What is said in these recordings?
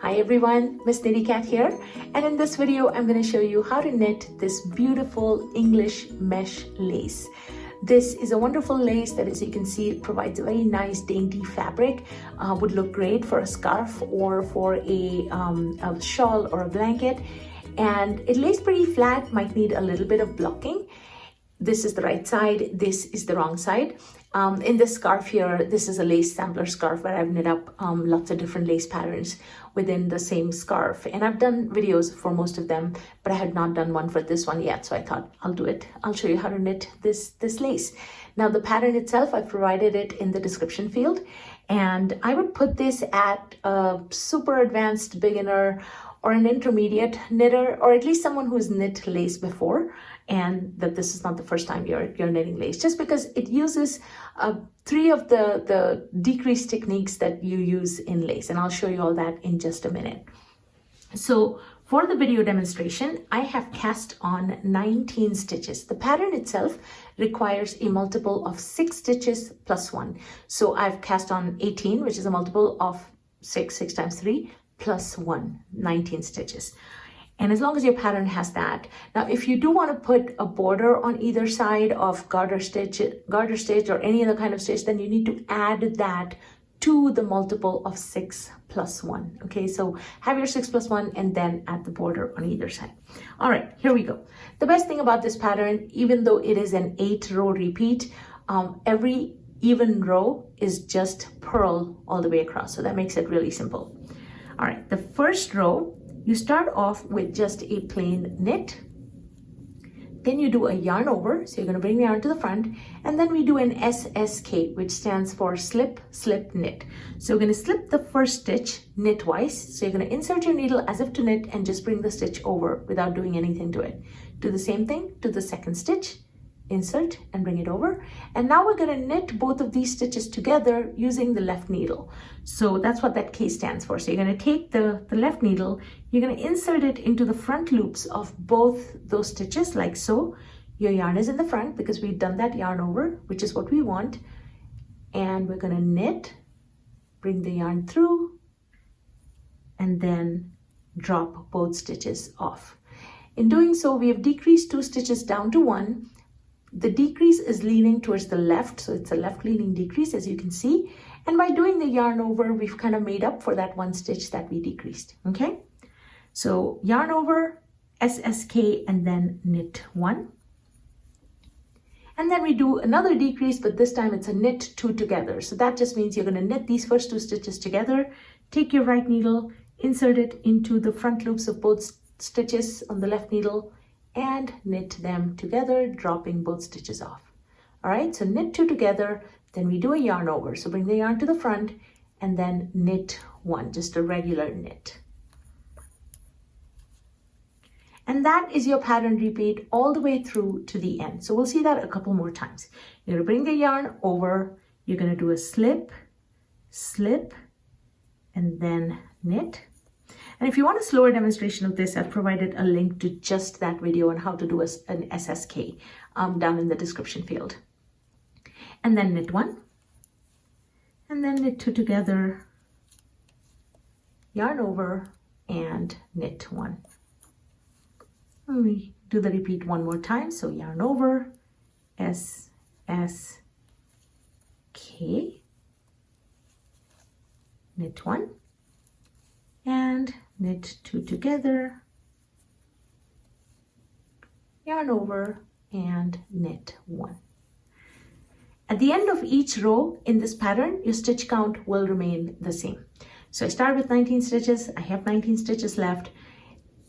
Hi everyone, Miss Knittycat here, and in this video I'm going to show you how to knit this beautiful English mesh lace. This is a wonderful lace that, as you can see, it provides a very nice dainty fabric. Would look great for a scarf or for a shawl or a blanket, and it lays pretty flat, might need a little bit of blocking. This is the right side, this is the wrong side. In this scarf here, this is a lace sampler scarf where I've knit up lots of different lace patterns within the same scarf. And I've done videos for most of them, but I had not done one for this one yet. So I thought I'll do it. I'll show you how to knit this lace. Now the pattern itself, I've provided it in the description field. And I would put this at a super advanced beginner or an intermediate knitter, or at least someone who's knit lace before, and that this is not the first time you're knitting lace, just because it uses 3 of the decrease techniques that you use in lace, and I'll show you all that in just a minute. So for the video demonstration, I have cast on 19 stitches. The pattern itself requires a multiple of 6 stitches plus 1. So I've cast on 18, which is a multiple of 6 times 3, plus 1, 19 stitches. And as long as your pattern has that. Now, if you do want to put a border on either side of garter stitch or any other kind of stitch, then you need to add that to the multiple of 6 plus 1. Okay, so have your 6 plus 1 and then add the border on either side. All right, here we go. The best thing about this pattern, even though it is an 8-row repeat, every even row is just purl all the way across. So that makes it really simple. All right, the first row, you start off with just a plain knit. Then you do a yarn over, so you're going to bring the yarn to the front, and then we do an SSK, which stands for slip, slip, knit. So we're going to slip the first stitch knitwise. So you're going to insert your needle as if to knit and just bring the stitch over without doing anything to it. Do the same thing to the second stitch. Insert and bring it over, and now we're going to knit both of these stitches together using the left needle. So that's what that K stands for. So you're going to take the left needle, you're going to insert it into the front loops of both those stitches like so. Your yarn is in the front because we've done that yarn over, which is what we want, and we're going to knit, bring the yarn through, and then drop both stitches off. In doing so, we have decreased 2 stitches down to 1. The decrease is leaning towards the left, so it's a left leaning decrease, as you can see. And by doing the yarn over, we've kind of made up for that 1 stitch that we decreased, okay? So yarn over, SSK, and then knit 1. And then we do another decrease, but this time it's a knit 2 together. So that just means you're going to knit these first 2 stitches together, take your right needle, insert it into the front loops of both stitches on the left needle, and knit them together, dropping both stitches off. All right, so knit 2 together, then we do a yarn over. So bring the yarn to the front and then knit 1, just a regular knit. And that is your pattern repeat all the way through to the end. So we'll see that a couple more times. You're gonna bring the yarn over, you're gonna do a slip, slip, and then knit. And if you want a slower demonstration of this, I've provided a link to just that video on how to do an SSK down in the description field. And then knit 1, and then knit 2 together, yarn over, and knit 1. And we do the repeat one more time. So yarn over, SSK, knit 1, and knit 2 together, yarn over, and knit 1. At the end of each row in this pattern, your stitch count will remain the same. So I start with 19 stitches, I have 19 stitches left.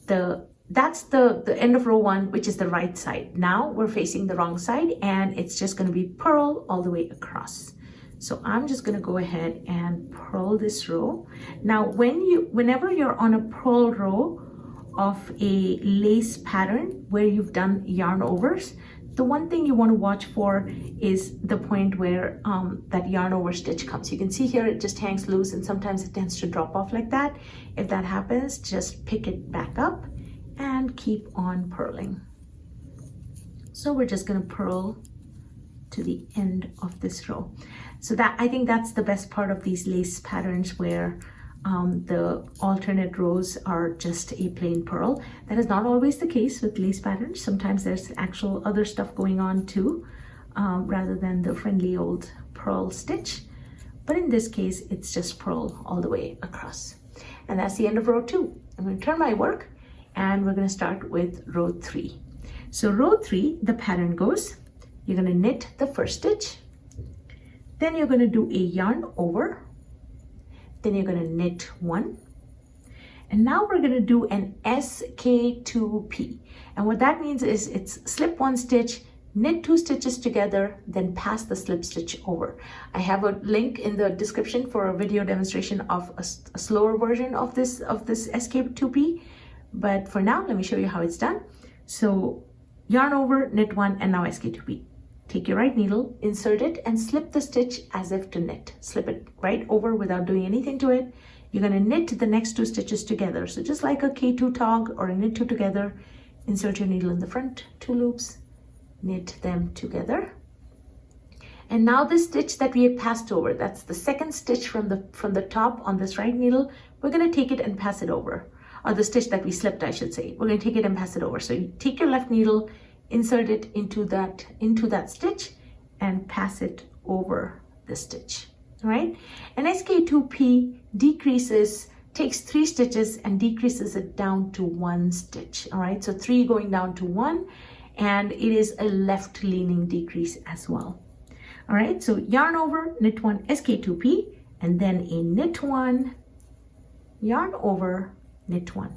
That's the end of row 1, which is the right side. Now we're facing the wrong side, and it's just going to be purl all the way across. So I'm just going to go ahead and purl this row. Now, whenever you're on a purl row of a lace pattern where you've done yarn overs, the one thing you want to watch for is the point where that yarn over stitch comes. You can see here it just hangs loose, and sometimes it tends to drop off like that. If that happens, just pick it back up and keep on purling. So we're just going to purl to the end of this row. So that, I think that's the best part of these lace patterns, where the alternate rows are just a plain purl. That is not always the case with lace patterns. Sometimes there's actual other stuff going on too, rather than the friendly old purl stitch. But in this case, it's just purl all the way across. And that's the end of row 2. I'm going to turn my work and we're going to start with row 3. So row 3, the pattern goes, you're going to knit the first stitch, then you're going to do a yarn over, then you're going to knit 1, and now we're going to do an SK2P. And what that means is it's slip 1 stitch, knit 2 stitches together, then pass the slip stitch over. I have a link in the description for a video demonstration of a slower version of this SK2P, but for now let me show you how it's done. So yarn over, knit 1, and now SK2P. Take your right needle, insert it, and slip the stitch as if to knit. Slip it right over without doing anything to it. You're going to knit the next 2 stitches together. So just like a K2 tog or a knit 2 together, insert your needle in the front 2 loops, knit them together. And now this stitch that we had passed over, that's the second stitch from the top on this right needle, we're going to take it and pass it over. Or the stitch that we slipped, I should say. We're going to take it and pass it over. So you take your left needle, insert it into that stitch and pass it over the stitch. All right, and SK2P takes 3 stitches and decreases it down to 1 stitch. All right, so 3 going down to 1, and it is a left leaning decrease as well. All right, so yarn over, knit 1, SK2P, and then a knit 1, yarn over, knit 1.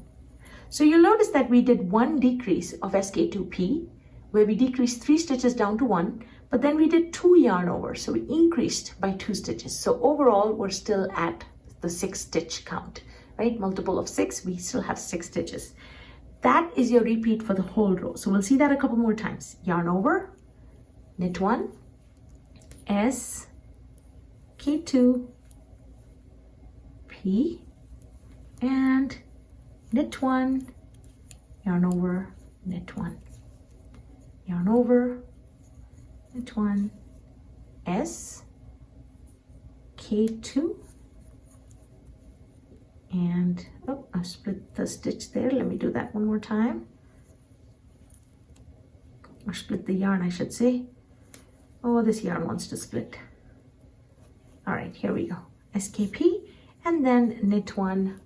So you'll notice that we did 1 decrease of SK2P, where we decreased 3 stitches down to 1, but then we did 2 yarn over, so we increased by 2 stitches. So overall, we're still at the 6 stitch count, right? Multiple of 6, we still have 6 stitches. That is your repeat for the whole row. So we'll see that a couple more times. Yarn over, knit 1, S, K2, P, and knit 1, yarn over, knit 1. Yarn over, knit 1, S, K2, and oh, I split the stitch there. Let me do that one more time. Or split the yarn, I should say. Oh, this yarn wants to split. All right, here we go. SKP, and then knit 1,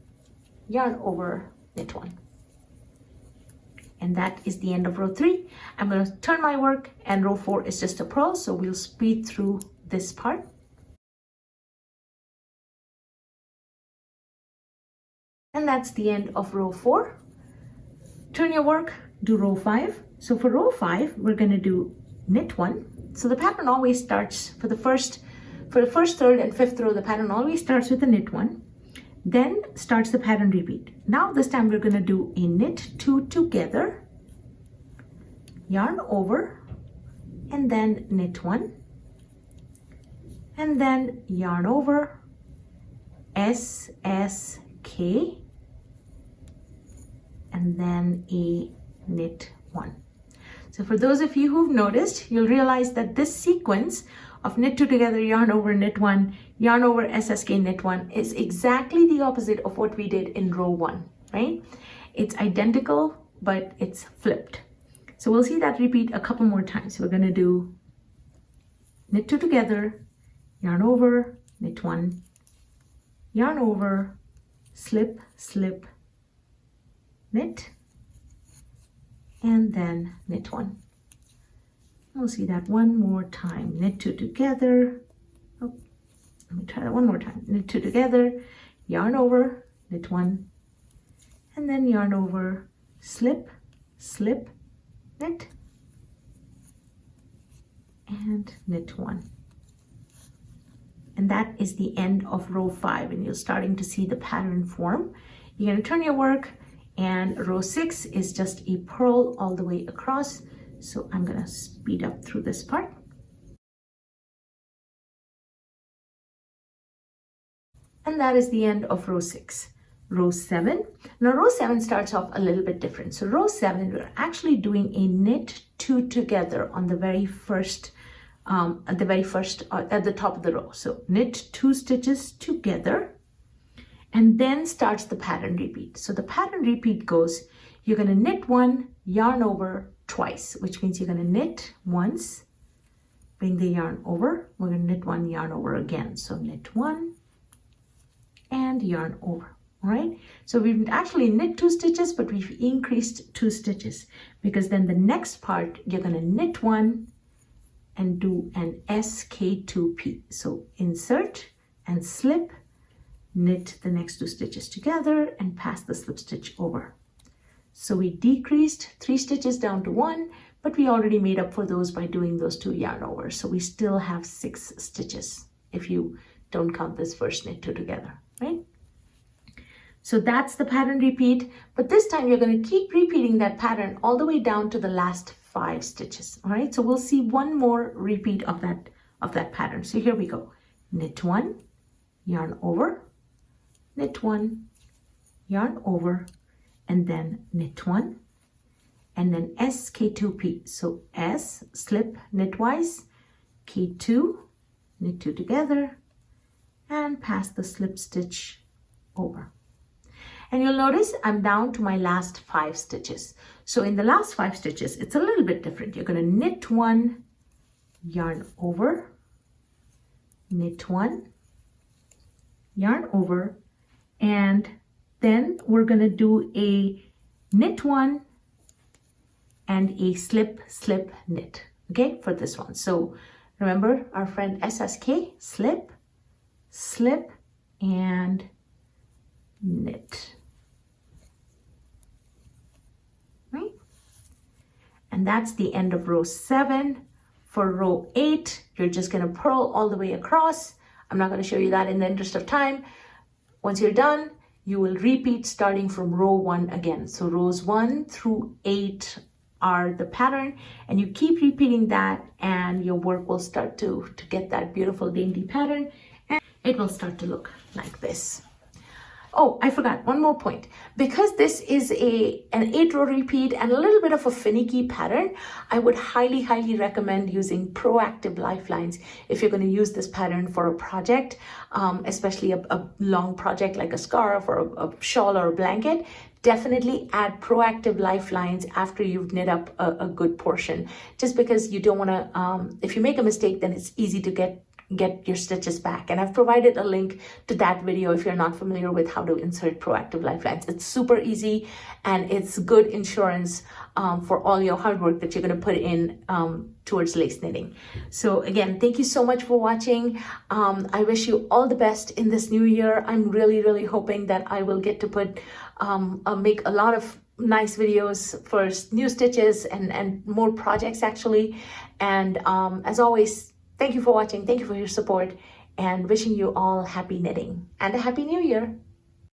yarn over, knit 1. And that is the end of row 3. I'm going to turn my work, and row 4 is just a purl, so we'll speed through this part. And that's the end of row 4. Turn your work, do row 5. So for row 5, we're going to do knit 1. So the pattern always starts for the first, third, and fifth row. The pattern always starts with a knit 1. Then starts the pattern repeat. Now this time we're going to do a knit 2 together, yarn over, and then knit 1, and then yarn over, S, S, K, and then a knit 1. So for those of you who've noticed, you'll realize that this sequence of knit 2 together, yarn over, knit 1, yarn over, SSK, knit 1 is exactly the opposite of what we did in row 1, right? It's identical, but it's flipped. So we'll see that repeat a couple more times. We're going to do knit 2 together, yarn over, knit 1, yarn over, slip, slip, knit, and then knit 1. We'll see that one more time. Knit 2 together. Oh, let me try that one more time. Knit 2 together, yarn over, knit 1, and then yarn over, slip, slip, knit, and knit 1. And that is the end of row 5, and you're starting to see the pattern form. You're going to turn your work, and row 6 is just a purl all the way across. So I'm going to speed up through this part. And that is the end of row 6. Row 7. Now row 7 starts off a little bit different. So row 7, we're actually doing a knit 2 together on the very first, at the top of the row. So knit 2 stitches together. and then starts the pattern repeat. So the pattern repeat goes, you're going to knit one, yarn over twice, which means you're going to knit once, bring the yarn over, we're going to knit one, yarn over again. So knit one and yarn over. All right, so we've actually knit 2 stitches, but we've increased 2 stitches because then the next part, you're going to knit one and do an SK2P. So insert and slip, knit the next 2 stitches together and pass the slip stitch over. So we decreased 3 stitches down to 1, but we already made up for those by doing those 2 yarn overs. So we still have 6 stitches if you don't count this first knit 2 together, right? So that's the pattern repeat, but this time you're going to keep repeating that pattern all the way down to the last 5 stitches. All right, so we'll see one more repeat of that pattern. So here we go. Knit one, yarn over, knit one, yarn over, and then knit one, and then SK2P. So S, slip, knitwise, K2, knit 2 together, and pass the slip stitch over. And you'll notice I'm down to my last 5 stitches. So in the last 5 stitches, it's a little bit different. You're going to knit one, yarn over, knit one, yarn over, and then we're going to do a knit one and a slip, slip, knit, okay, for this one. So remember our friend SSK, slip, slip, and knit. Right? And that's the end of row 7. For row 8, you're just going to purl all the way across. I'm not going to show you that in the interest of time. Once you're done, you will repeat starting from row 1 again. So rows 1 through 8 are the pattern, and you keep repeating that, and your work will start to get that beautiful dainty pattern, and it will start to look like this. Oh, I forgot one more point. Because this is an 8-row repeat and a little bit of a finicky pattern, I would highly, highly recommend using proactive lifelines if you're going to use this pattern for a project, especially a long project like a scarf or a shawl or a blanket. Definitely add proactive lifelines after you've knit up a good portion, just because you don't want to, if you make a mistake, then it's easy to get your stitches back. And I've provided a link to that video if you're not familiar with how to insert proactive lifelines. It's super easy, and it's good insurance for all your hard work that you're going to put in towards lace knitting. So again, thank you so much for watching. I wish you all the best in this new year. I'm really, really hoping that I will get to put make a lot of nice videos for new stitches and more projects actually. And as always, thank you for watching. Thank you for your support, and wishing you all happy knitting and a happy new year.